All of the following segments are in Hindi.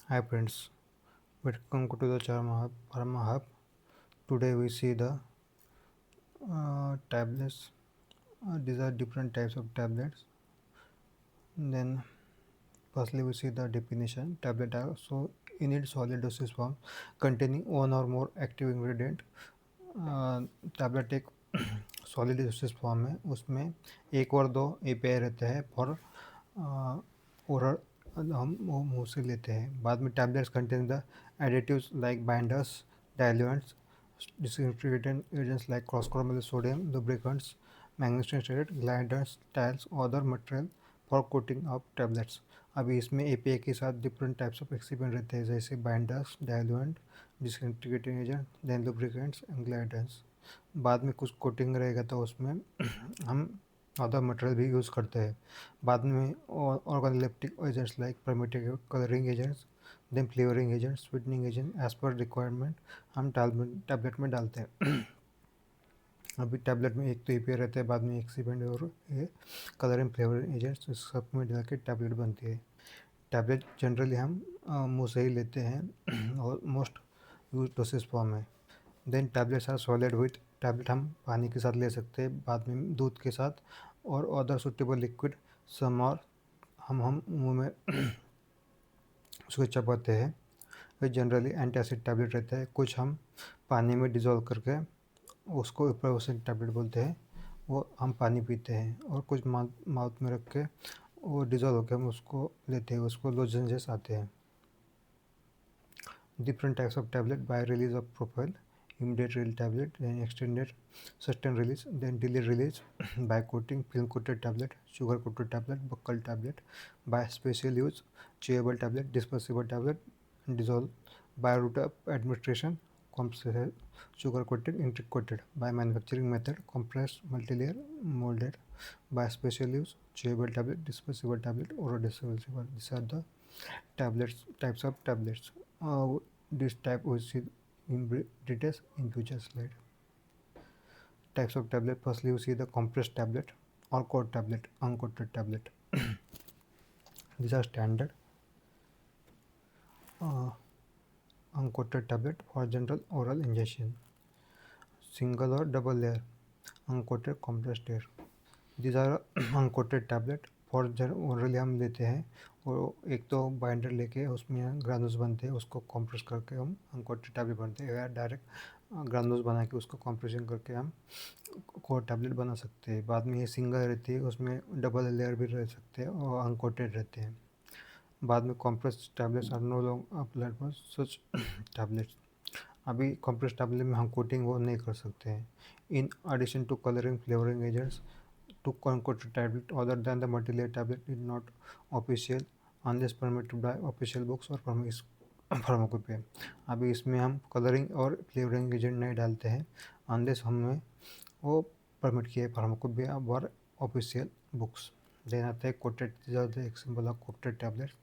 Hi friends, welcome to the Pharma Hub. Today we see the tablets. These are different types of tablets. Then firstly we see the definition. Tablet are so unit solid dosage form containing one or more active ingredient. Tablet एक सॉलिड डोसेज फॉर्म है, उसमें एक और दो एपीआई रहते हैं फॉर ओरल, हम वो मुंह से लेते हैं। बाद में tablets contain the additives like binders, diluents, disinfectant agents like cross-chromal sodium, lubricants, magnesium citrate, gliders, tiles, other material for coating of tablets। अभी इसमें एपीआई के साथ डिफरेंट टाइप्स ऑफ एक्सिपेंट रहते हैं, जैसे binders, diluent, disintegrating agent, then lubricants and glidants. बाद में कुछ कोटिंग रहेगा तो उसमें हम अदर मटेरियल भी यूज़ करते हैं। बाद में organoleptic agents like permitted colouring agents, then flavouring agent, sweetening agent as per requirement हम टैबलेट में डालते हैं। अभी टैबलेट में एक तो एपीआई रहता है, बाद में एक्सिपेंट और ये कलरिंग फ्लेवरिंग एजेंट्स इस सब में डाल के टैबलेट बनती है। टैबलेट जनरली हम मुँह से ही लेते हैं और मोस्ट यूज डोसेज फॉर्म है। Then tablets are solid with, tablet हम पानी के साथ ले सकते हैं, बाद में दूध के साथ और अदर सुटेबल लिक्विड सम और हम मुँह में उसको चबाते हैं। वे जनरली एंटासिड टैबलेट रहता है, कुछ हम पानी में डिज़ोल्व करके उसको इप्रोफेन टैबलेट बोलते हैं, वो हम पानी पीते हैं। और कुछ माउथ में रख के वो डिज़ोल्व होकर हम उसको लेते हैं, उसको लोजेंजेस आते हैं। Different types of tablet by release of profile, immediate release tablet, then extended sustained release, then delayed release by coating, film coated tablet, sugar coated tablet, buccal tablet, by special use, chewable tablet, dispersible tablet, dissolve by route of administration, compressed, sugar coated, intric coated by manufacturing method, compressed, multilayer, molded by special use, chewable tablet, dispersible tablet, oral dispersible. These are the tablets types of tablets. This type we see in details in future slide. Types of tablet. Firstly, you see the compressed tablet or coated tablet, uncoated tablet. These are standard uh, uncoated tablet for general oral ingestion. Single or double layer uncoated compressed air. These are uncoated tablet for orally हम लेते हैं, और एक तो बाइंडर लेके उसमें ग्रानुल्स बनते हैं, उसको कॉम्प्रेस करके हम अनकोटेड टैबलेट बनते हैं, या डायरेक्ट ग्रानुल्स बना के उसको कॉम्प्रेशन करके हम कोट टैबलेट बना सकते हैं। बाद में ये सिंगल रहती है, उसमें डबल लेयर भी रह सकते हैं और अनकोटेड रहते हैं। बाद में compress tablets are no long applied for such tablets. अभी कॉम्प्रेस टैबलेट में हम कोटिंग वो नहीं कर सकते हैं। In addition to colouring flavouring agents to uncoated tablet other than the multi-layer tablet is not official unless permitted by official books और फार्माकोपिया। अभी इसमें हम कलरिंग और फ्लेवरिंग एजेंट नहीं डालते हैं अनलेस हमें वो परमिट किया है फार्माकोपिया और ऑफिशियल बुक्स। देन आता है coated, these are the example of coated tablets.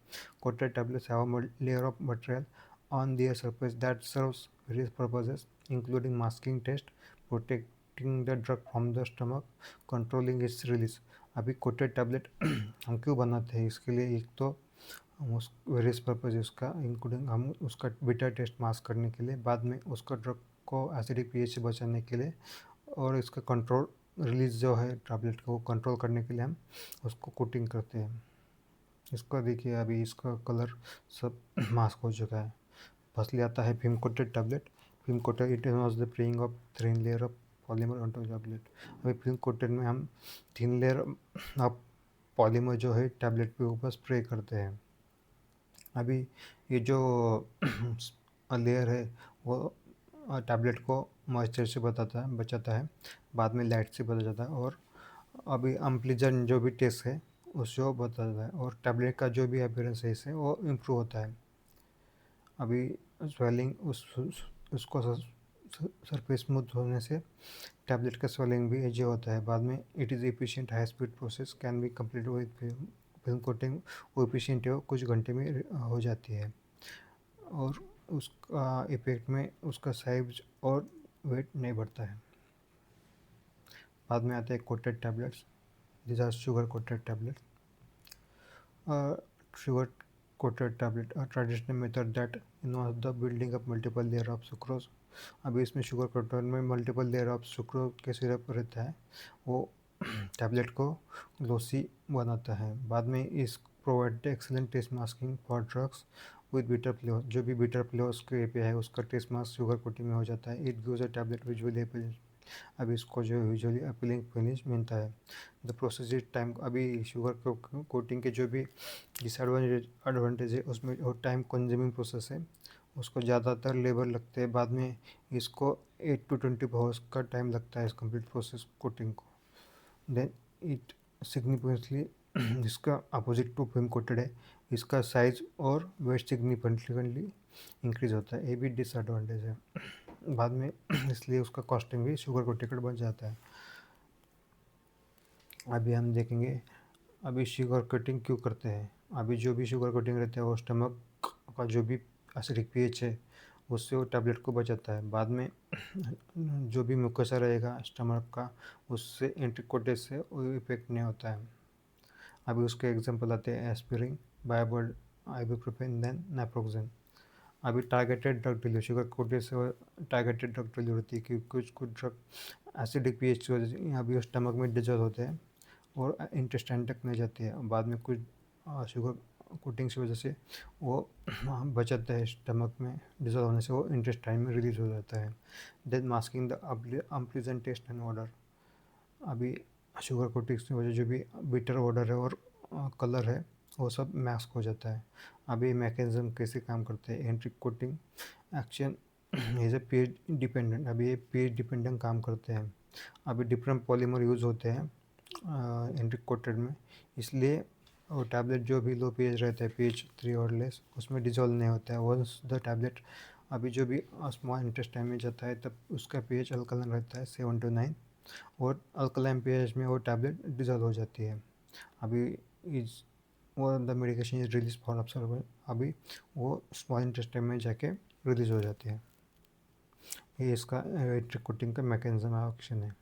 Coated tablets have a layer of material on their surface that serves various purposes including masking test, protecting the drug from the stomach, controlling its release। अभी कोटेड टैबलेट हम क्यों बनाते हैं, इसके लिए एक तो हम उस वेरियस पर्पज उसका इंक्लूडिंग हम उसका बीटा टेस्ट मास्क करने के लिए, बाद में उसका ड्रग को एसिडिक पीएच से बचाने के लिए, और इसका कंट्रोल रिलीज जो है टैबलेट को कंट्रोल करने के लिए हम उसको कोटिंग करते हैं। इसका देखिए अभी इसका कलर सब मास्क हो चुका है। फर्स्टली आता है film coated tablet. Film coated it is the praying of thin layer of polymer on tablet. अभी फिल्म कोटेड में हम थिन लेयर ऑफ पॉलीमर जो है टैबलेट के ऊपर स्प्रे करते हैं। अभी ये जो लेयर है वो टैबलेट को मॉइस्चर से बचाता है, बाद में लाइट से बचा जाता है, और अभी अम्प्लीजन जो भी टेस्ट है उसको बताता है, और टैबलेट का जो भी अपीयरेंस है इससे वो इम्प्रूव होता है। अभी स्वेलिंग उसको सरफेस स्मूथ होने से टैबलेट का स्वेलिंग भी एजी होता है। बाद में it is efficient high speed process can be complete with film coating. वो एफिशिएंट है, वो कुछ घंटे में हो जाती है, और उसका इफेक्ट में उसका साइज और वेट नहीं बढ़ता है। बाद में आते हैं coated tablets. This are sugar coated tablets. Sugar coated tablet, a traditional method that involves the building of multiple layer of sucrose. अभी इसमें शुगर कोटेड में मल्टीपल लेयर ऑफ सुक्रोज के सिरप रहता है, वो टैबलेट को ग्लोसी बनाता है। बाद में इस provide excellent taste masking for drugs with bitter flavour, जो भी बिटर फ्लेवर्स के पे है उसका टेस्ट मास्क शुगर कोटिंग में हो जाता है। It gives a tablet visually, अब इसको जो यूजुअली अपीलिंग फिनिश मिलता है। द प्रोसेस इज टाइम, अभी शुगर कोटिंग के जो भी एडवांटेज है उसमें वो टाइम कंज्यूमिंग प्रोसेस है, उसको ज़्यादातर लेबर लगते हैं। बाद में इसको 8 to 20 आवर्स का टाइम लगता है इस कंप्लीट प्रोसेस कोटिंग को। देन इट सिग्निफिकेंटली इसका अपोजिट टू फिल्म कोटेड है, इसका साइज और वेट सिग्निफिकेंटली इंक्रीज होता है, ये भी डिसएडवांटेज है बाद में इसलिए उसका कॉस्टिंग भी शुगर को टिकट बढ़ जाता है। अभी हम देखेंगे अभी शुगर कटिंग क्यों करते हैं। अभी जो भी शुगर कटिंग रहता है वो स्टमक का जो भी एसिडिक पीएच है उससे वो टैबलेट को बचाता है। बाद में जो भी मुकोसा रहेगा स्टमक का उससे एंटीकोटेज से कोई इफेक्ट नहीं होता है। अभी उसके एग्जांपल आते हैं एस्पिरिन, बायोबोल्ड, आइबुप्रोफेन, देन नाप्रोक्सेन। अभी targeted drug delivery, sugar cottage से टारगेटेड ड्रग डिलीवरी होती है क्योंकि कुछ ड्रग एसिडिक पीएच की वजह से अभी स्टमक में डिजॉल्व होते हैं और इंटेस्टाइन तक नहीं जाती है। बाद में कुछ शुगर कोटिंग्स की वजह से वो बचाता है, स्टमक में डिजॉल्व होने से वो इंटेस्टाइन में रिलीज हो जाता है। Then masking the unpleasant taste and order, अभी शुगर कोटिंग्स की वजह जो भी बिटर ऑर्डर है और कलर है वो सब मास्क हो जाता है। अभी मैकेनिज्म कैसे काम करते हैं, entry coating action is a pH dependent, अभी ये पीएच डिपेंडेंट काम करते हैं। अभी डिफरेंट पॉलीमर यूज़ होते हैं एंट्री कोटेड में, इसलिए वो टैबलेट जो भी लो पीएच रहता है पीएच 3 और लेस उसमें डिजॉल्व नहीं होता है। वंस द टैबलेट अभी जो भी स्मॉल इंटेस्टाइन में जाता है तब उसका पीएच अल्कलाइन रहता है 7 to 9 और अल्कलाइन पीएच में वो टैबलेट डिजॉल्व हो जाती है। अभी इज वो the medication is release for observer, अभी वो स्मॉल इंटेस्टाइन में जाके रिलीज हो जाती है। ये इसका कोटिंग का मैकेनिज्म एक्शन है।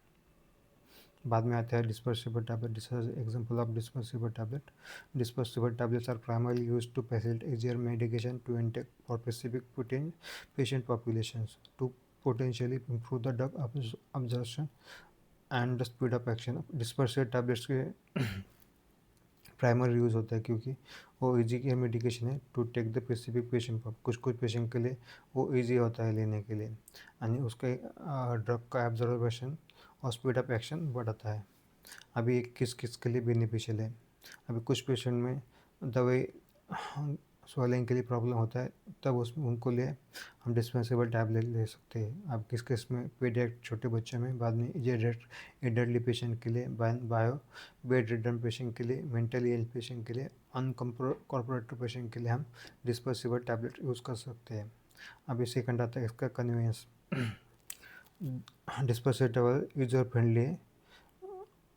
बाद में आता है dispersible tablet, this is example of dispersible tablet. Dispersible tablets are primarily used to facilitate easier medication to intake for specific patient populations to potentially improve the drug absorption and the speed of action। Dispersible tablets के प्राइमरी यूज़ होता है क्योंकि वो इजी केयर मेडिकेशन है to take the specific patient पर, कुछ पेशेंट के लिए वो इजी होता है लेने के लिए, यानी उसके ड्रग का एब्जॉर्बेशन और स्पीड ऑफ एक्शन बढ़ाता है। अभी किस किस के लिए बेनिफिशियल है, अभी कुछ पेशेंट में दवाई स्वेलिंग के लिए प्रॉब्लम होता है तब उसमें उनको लिए हम डिस्पेंसेबल टैबलेट ले सकते हैं। अब किस किस में पीडियाट्रिक छोटे बच्चों में, बाद में एडल्टली पेशेंट के लिए, बायो बेड रिडन पेशेंट के लिए, मेंटली इल पेशेंट के लिए, अनकॉर्पोरेटिव पेशेंट के लिए हम डिस्पेंसेबल टैबलेट यूज़ कर सकते हैं। अभी सेकंड आता है इसका कन्वीनियंस। डिस्पेंसेबल यूजर फ्रेंडली है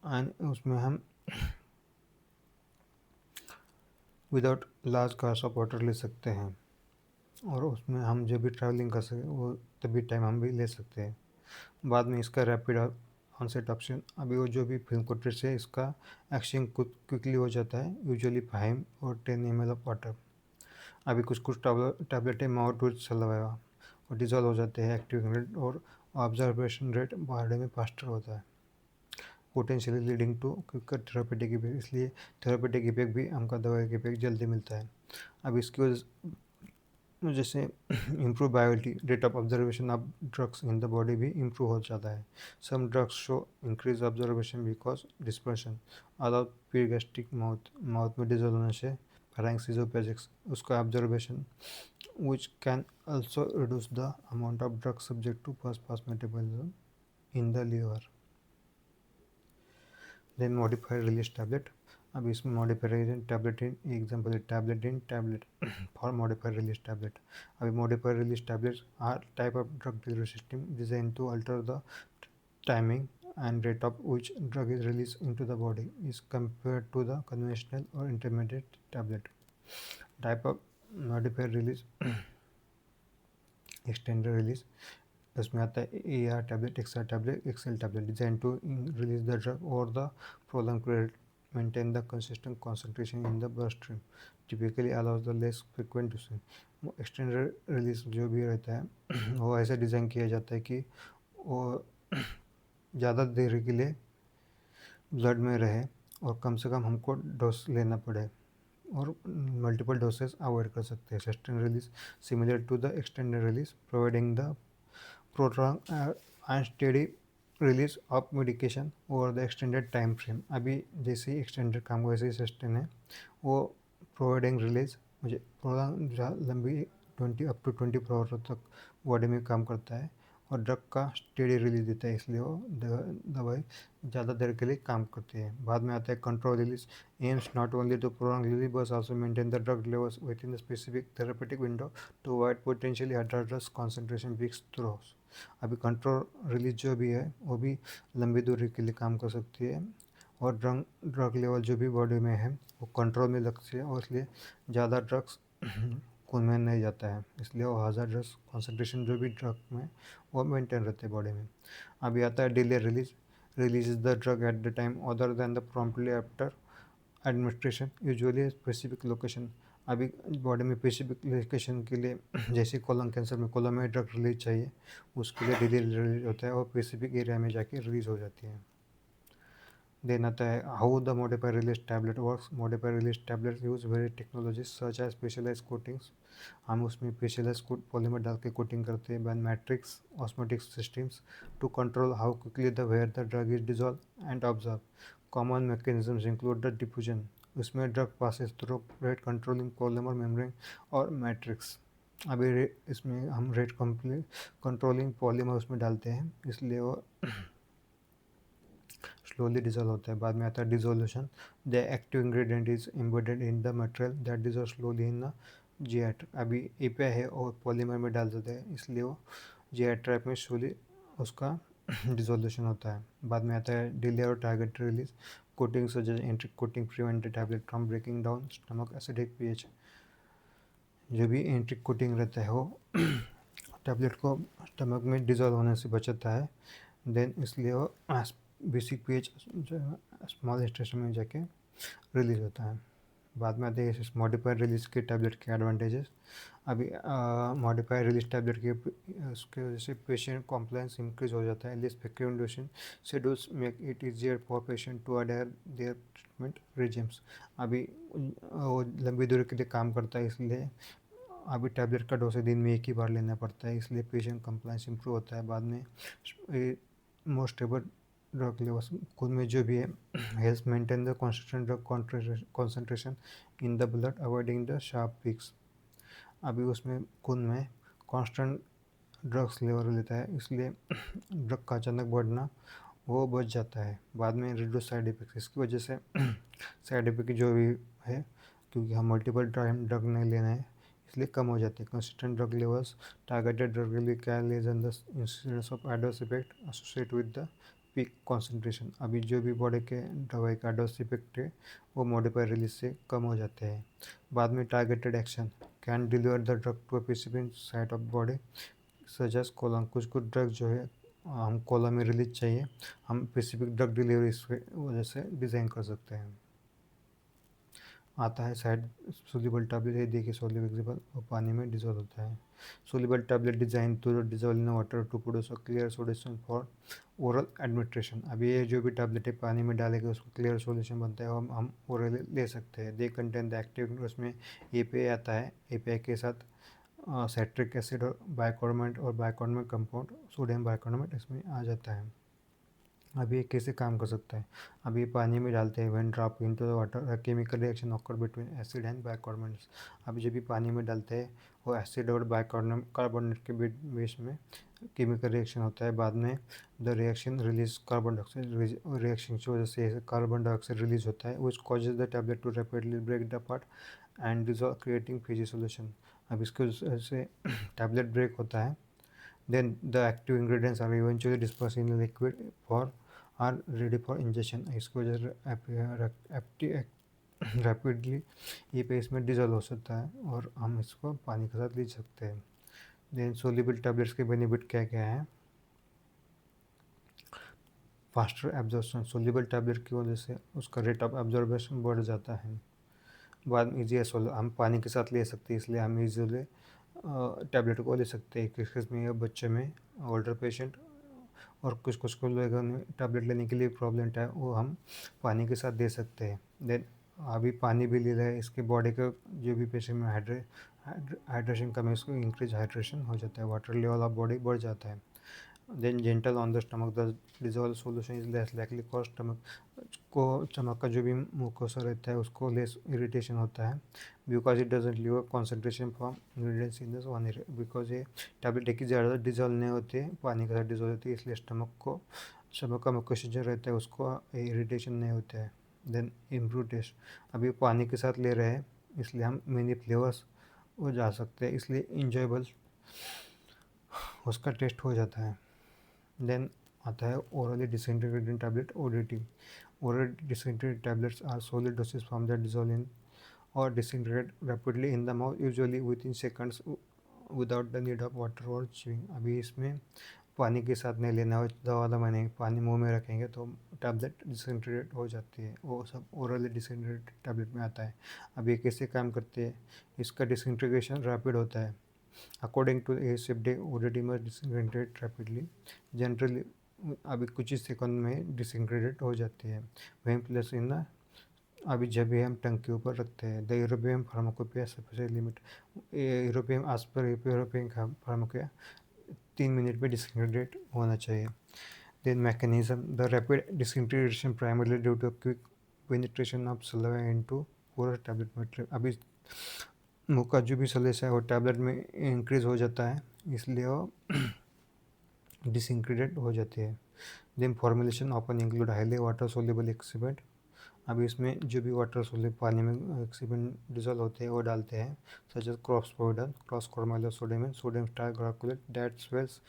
एंड उसमें हम without large glass of water ले सकते हैं और उसमें हम जब भी ट्रैवलिंग कर सकें वो तभी टाइम हम भी ले सकते हैं। बाद में इसका रैपिड ऑनसेट ऑप्शन, अभी वो जो भी फिल्म कोटेड से इसका एक्शन क्विकली हो जाता है, यूजुअली 5 और 10 ml ऑफ वाटर। अभी कुछ कुछ टैबलेटें माउथ टू सलाइवा और डिजॉल्व हो जाते हैं, एक्टिव रेट और ऑब्जर्वेशन रेट बॉडी में फास्टर होता है, potentially leading to quicker therapeutic effect, इसलिए थेरापेटिक इफेक्ट भी हमका दवाई के इफेक्ट जल्दी मिलता है। अब इसकी वजह से improve bioavailability, rate of observation of drugs in the body भी इम्प्रूव हो जाता है। Some drugs show increase observation because dispersion allow pregastric mouth में डिजॉल्व होने से फेरेंक्सिसोपेजिक्स उसका observation which can also reduce the amount of drug subject to first pass metabolism in the liver। then modified release tablet, अब इसमें modified tablet in example है tablet for modified release tablet। अभी modified release tablets are type of drug delivery system designed to alter the timing and rate of which drug is released into the body is compared to the conventional or intermediate tablet। type of modified release extended release, इसमें आता है AR tablet, XR tablet, XL tablet design to release the drug और the prolong period maintain the consistent concentration in the bloodstream, typically allows the less frequent dosing. Extended release जो भी रहता है वो ऐसे डिज़ाइन किया जाता है कि वो ज़्यादा देर के लिए ब्लड में रहे और कम से कम हमको डोज लेना पड़े और मल्टीपल डोसेस अवॉइड कर सकते हैं. Sustain release similar to the extended release, providing the prolonged and steady release of medication over the extended time frame. अभी जैसे ही एक्सटेंडेड काम वैसे ही सस्टेन है, वो प्रोवाइडिंग रिलीज मुझे प्रोलॉन्ग लंबी 20 अप टू 24 आवर तक बॉडी में काम करता है और ड्रग का स्टेडी रिलीज देता है, इसलिए वो दवाई ज़्यादा देर के लिए काम करती है. बाद में आता है control release, aims not only to prolong release but also maintain the drug levels within the specific therapeutic window to avoid potentially hazardous concentration peaks through. अभी कंट्रोल रिलीज जो भी है वो भी लंबी दूरी के लिए काम कर सकती है और ड्रग लेवल जो भी बॉडी में है वो कंट्रोल में लगती है और इसलिए ज़्यादा ड्रग्स खून में नहीं जाता है, इसलिए वो hazardous concentration जो भी ड्रग में वो मेंटेन रहते हैं बॉडी में. अभी आता है delay release is the drug at the time other than the promptly after administration, usually specific location. अभी बॉडी में स्पेसिफिक लोकेशन के लिए जैसे कोलन कैंसर में कोलन में ड्रग रिलीज चाहिए, उसके लिए डिले रिलीज होता है और स्पेसिफिक एरिया में जाके रिलीज हो जाती है. देन आता है how the modified release tablet works. Modified release tablet use very technologies such as specialize coatings. हम उसमें स्पेशलाइज पॉलीमर डाल के कोटिंग करते हैं by matrix osmotic systems to control how quickly the where the drug is dissolve and observe. Common mechanisms include the diffusion, उसमें drug passes through rate controlling polymer membrane और मैट्रिक्स. अभी इसमें हम रेट कंट्रोलिंग पॉलीमर उसमें डालते हैं, इसलिए वो स्लोली डिजोल्व होता है. बाद में आता है dissolution. The active ingredient is embedded in the material that dissolve slowly in the GI. अभी एपीआई है और पॉलीमर में डाल देते हैं, इसलिए वो जीआई ट्रैप में स्लोली उसका डिजोल्यूशन होता है. बाद में आता है डिले और target release. Coating such as entry coating prevent the tablet from breaking down stomach acidic pH. जो भी एंट्री कोटिंग रहता है वो टैबलेट को स्टमक में डिजोल्व होने से बचाता है. देन इसलिए वो बेसिक पीएच स्मॉल स्टेशन में जाके रिलीज होता है. बाद में आते हैं मॉडिफाइड रिलीज के टैबलेट के एडवांटेजेस. अभी मॉडिफाइड रिलीज टैबलेट के उसके वजह से पेशेंट कॉम्प्लायंस इंक्रीज हो जाता है. Less frequent dosing schedules make it easier for patient to adhere their treatment regimes. अभी वो लंबी दूरी के लिए काम करता है, इसलिए अभी टैबलेट का डोज दिन में एक ही बार लेना पड़ता है, इसलिए पेशेंट कंप्लायंस इंप्रूव होता है. बाद में मोर स्टेबल ड्रग लेवल्स, खून में जो भी है help maintain the constant drug concentration in the blood avoiding the sharp peaks. अभी उसमें खून में कांस्टेंट ड्रग्स लेवल लेता है, इसलिए ड्रग का अचानक बढ़ना वो बच जाता है. बाद में रिड्यूस साइड इफेक्ट्स, इसकी वजह से साइड इफेक्ट जो भी है क्योंकि हम मल्टीपल टाइम ड्रग नहीं लेना है इसलिए कम हो जाते हैं. Consistent drug levels targeted drug release can lesson the incidence of adverse effect associate with the peak concentration. अभी जो भी बॉडी के दवाई का एडवर्स इफेक्ट है वो मॉडिफाइड रिलीज से कम हो जाते हैं. बाद में targeted action can deliver the drug to a specific site of body such as colon. कुछ ड्रग जो है हम कोलन में रिलीज चाहिए, हम स्पेसिफिक ड्रग डिलीवरी इस वजह से डिज़ाइन कर सकते हैं. आता है साइड सोल्यूबल टैबलेट. ये देखिए सोल्यूबल वो पानी में डिजोल्व होता है. Soluble tablet design to dissolve in water to produce a clear solution for oral administration. अभी ये जो भी टैबलेट है पानी में डालेंगे उसको क्लियर सॉल्यूशन बनता है और हम ओरल ले सकते हैं. दे कंटेन द एक्टिव, उसमें एपीआई आता है, एपीआई के साथ साइट्रिक एसिड और बाइकार्बोनेट कंपाउंड सोडियम बाइकार्बोनेट इसमें आ जाता है. अभी ये कैसे काम कर सकता है. अभी पानी में डालते हैं when drop into the water chemical reaction occur between acid and bicarbonates. अभी जब भी पानी में डालते हैं वो एसिड और बाइकार्बोनेट के बीच में केमिकल रिएक्शन होता है. बाद में the reaction release carbon dioxide, reaction की वजह से कार्बन डाइऑक्साइड रिलीज होता है which causes the tablet to rapidly break the part and dissolve creating fizzy solution. अब इसकी वजह से टैबलेट ब्रेक होता है. Then the active ingredients are eventually dispersed in a liquid for are ready for ingestion. इसकी वजह से रैपिडली ये पेस्ट में डिजोल्व हो सकता है और हम इसको पानी के साथ ले सकते हैं. देन सोल्यूबल टैबलेट्स के बेनिफिट क्या क्या हैं. फास्टर एब्जॉर्प्शन, सोल्यूबल टैबलेट की वजह से उसका रेट ऑफ एब्जॉर्बेशन बढ़ जाता है। बाद में ईजी सोलो हम पानी के साथ ले सकते हैं, इसलिए हम ईजीली टैबलेट को ले सकते हैं किस में या बच्चे में, ओल्डर पेशेंट और कुछ कुछ को लोगों ने टैबलेट लेने के लिए प्रॉब्लम है, वो हम पानी के साथ दे सकते हैं। देन अभी पानी भी ले रहा है, इसके बॉडी का जो भी पेशेंट में हाइड्रेशन कम है, उसको इंक्रीज हाइड्रेशन हो जाता है, वाटर लेवल ऑफ बॉडी बढ़ जाता है। Then gentle on the stomach, the dissolve solution is less likely cause stomach का जो भी मुकोसा रहता है उसको लेस इरिटेशन होता है, because it doesn't leave concentration from ingredients in this one area, because ये टैबलेट एक ही ज़्यादा डिजॉल्व नहीं होती है, पानी के साथ डिजॉल्व होती है, इसलिए स्टमक का मुकोसा जो रहता है उसको इरिटेशन नहीं होता है। देन इम्प्रूव टेस्ट, अभी पानी के साथ ले रहे हैं इसलिए हम मेनी फ्लेवर्स वो जा सकते हैं, इसलिए इंजॉयबल उसका टेस्ट हो जाता है। देन आता है orally disintegrated tablet ODT. Oral disintegrated tablets are solid dosage from the dissolve in और disintegrate rapidly in the mouth, usually within seconds without the need of water और च्यूइंग। अभी इसमें पानी के साथ नहीं लेना हो, दवा दबाने पानी मुंह में रखेंगे तो टैबलेट डिसइंटीग्रेट हो जाती है, वो सब ओरली डिसइंटीग्रेटेड टैबलेट में आता है। अब ये कैसे काम करते हैं, इसका डिसइंटीग्रेशन रैपिड होता है। According to ASFD, ODT must disintegrate rapidly, generally अभी कुछ ही सेकंड में डिसइंटीग्रेट हो जाती है। वहीं प्लस इन द अभी जब भी हम टंग के ऊपर रखते हैं, the European pharmacopoeia sufficient limit, European आज पर यूरोपियन फार्माकोपिया 3 मिनट में डिसइंटीग्रेट होना चाहिए। Then mechanism, the rapid disintegration primarily due to quick penetration of saliva into porous tablet material. अभी मुँह का जो भी सलेस है वो टैबलेट में इंक्रीज हो जाता है, इसलिए वो डिसइंटीग्रेट हो जाती है। Then formulation often include highly water soluble excipient, अभी इसमें जो भी वाटर सोल्यूबल पानी में एक्सिबेंट डिजोल्व होते हैं वो डालते हैं, such as crospovidone, croscarmellose sodium, sodium starch glycolate that swells,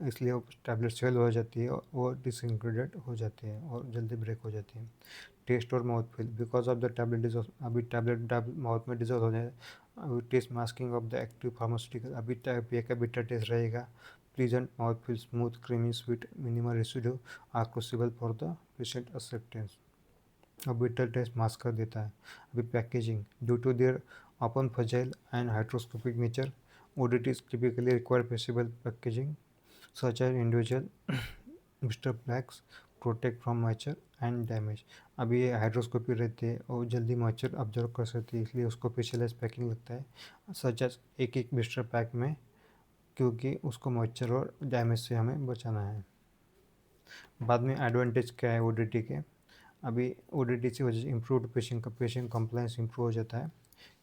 इसलिए वो टैबलेट स्वेल हो जाती है और वो डिसइंटीग्रेट हो जाती है और जल्दी ब्रेक हो जाती है। टेस्ट और mouth feel, because of the tablet dissolve, अभी टैबलेट माउथ में डिजोल्व हो जाए, अभी taste masking of the active pharmaceutical, अभी ये का बिटर टेस्ट रहेगा, pleasant mouth feel, smooth creamy sweet, minimal residue are crucible for the patient acceptance. अब बिटर टेस्ट मास्क कर देता है। अभी packaging, due to their open fragile and hydroscopic nature, ODTs typically require possible packaging such as individual blister packs protect from moisture and damage। अभी ये हाइड्रोस्कोपी रहती है और जल्दी मॉइस्चर ऑब्जर्व कर सकती है, इसलिए उसको स्पेशलाइज पैकिंग लगता है, सच एज एक एक blister पैक में, क्योंकि उसको मॉइस्चर और डैमेज से हमें बचाना है। बाद में एडवांटेज क्या है ODT के, अभी ODT से वजह से इम्प्रूव पेशेंट कंप्लाइंस इम्प्रूव हो जाता है,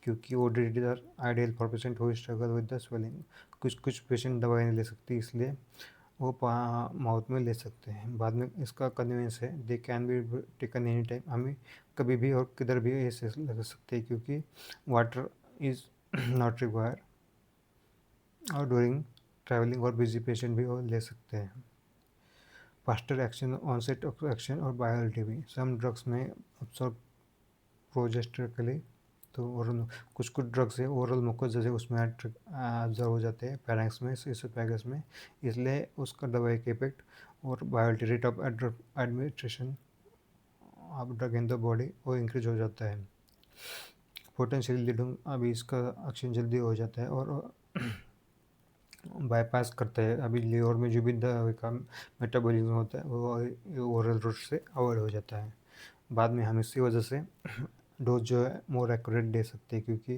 क्योंकि ODT are ideal for patient who struggle with the swelling, कुछ पेशेंट दवाई नहीं ले सकती, इसलिए वो माउथ में ले सकते हैं। बाद में इसका कन्वीनियंस है, they can be taken any time, हमें कभी भी और किधर भी ऐसे लगा सकते हैं, क्योंकि वाटर इज़ नॉट रिक्वायर, और ड्यूरिंग ट्रैवलिंग और बिजी पेशेंट भी वो ले सकते हैं। Faster action, onset of action और बायोएक्टिविटी, सम ड्रग्स में अब्सॉर्ब प्रोजेस्टेटिकली, तो ओरल कुछ ड्रग्स है ओरल मुकोस जैसे उसमें ऑब्जर्व हो जाते हैं पैरेंक्स में, इसोफेगस में, इसलिए उसका दवाई के इफेक्ट और bioactive rate of administration of drug in the body वो इंक्रीज हो जाता है। पोटेंशियली लीडिंग, अभी इसका एक्शन जल्दी हो जाता है और बाईपास करता है, अभी लीवर में जो भी दवाई का मेटाबॉलिज्म होता है वो ओरल रूट से अवॉइड हो जाता है। बाद में हम इसी वजह से डोज जो है मोर एक्यूरेट दे सकते हैं, क्योंकि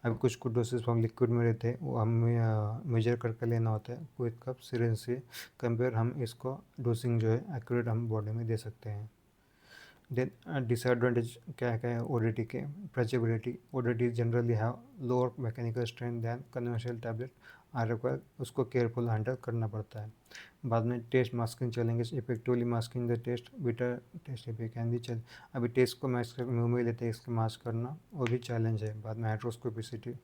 अभी कुछ डोसेज हम लिक्विड में रहते हैं, वो हमें मेजर करके लेना होता है, कोई कप सिरिंज से कंपेयर हम इसको डोसिंग जो है एक्यूरेट हम बॉडी में दे सकते हैं। देन डिसएडवांटेज क्या है ODT के, stretchability, ODT generally have lower mechanical strength than conventional tablet are require, उसको केयरफुल हैंडल करना पड़ता है। बाद में taste masking challenges, effectively masking the taste, bitter taste effect can be चल, अभी टेस्ट को मास्क मुँह में लेते हैं, इसको मास्क करना वो भी चैलेंज है। बाद में हाइड्रोस्कोपिसिटी,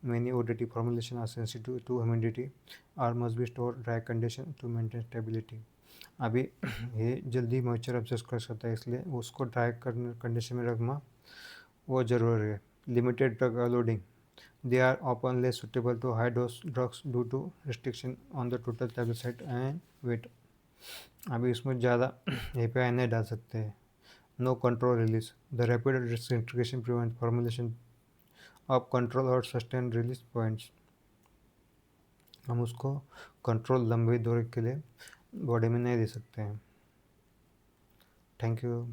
many ODT formulation are sensitive to humidity or must be stored dry condition to maintain stability। अभी ये जल्दी मॉइस्चर ऑब्जर्व कर सकता है, इसलिए उसको ड्राई कंडीशन में रखना वो ज़रूरी है। Limited drug loading, they are often less suitable to high dose drugs due to restriction on the total tablet size and weight। अभी इसमें ज़्यादा API नहीं डाल सकते हैं। No control release, the rapid disintegration prevent formulation of control और सस्टेन रिलीज पॉइंट्स। हम उसको कंट्रोल लंबे दौर के लिए बॉडी में नहीं दे सकते हैं। Thank you.